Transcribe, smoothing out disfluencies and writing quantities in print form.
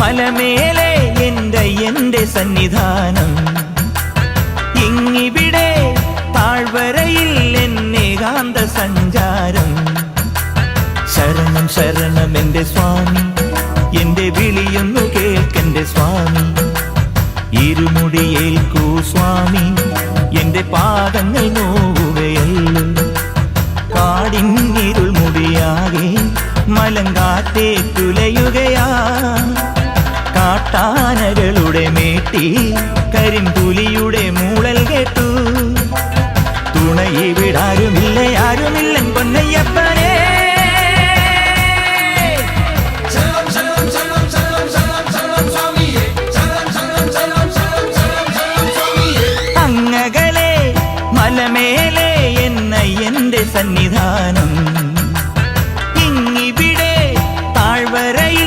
മലമേലെ എന്റെ സന്നിധാനം, ഇങ്ങിവിടെ താഴ്വരയിൽ എന്നേകാന്ത സഞ്ചാരം. ശരണം ശരണം എന്റെ സ്വാമി, എന്റെ വിളിയൊന്നു കേൾക്കെന്റെ സ്വാമി. ഇരുമുടിയേൽക്കൂ സ്വാമി, എന്റെ പാദങ്ങൾ നോവുകയല്ലോ. കാടിന്നിരുൾ മുടിയാകെ മലങ്കാറ്റേറ്റുലയുകയാ. കാട്ടാനകളുടെ മേട്ടി കരിമ്പുലിയുടെ മൂളൽ കേട്ടു. തുണയിവിടാരുമില്ല ആരുമില്ലൻ പൊന്നയ്യപ്പനേ. അങ്ങകലെ മലമേലെ എന്റെ സന്നിധാനം,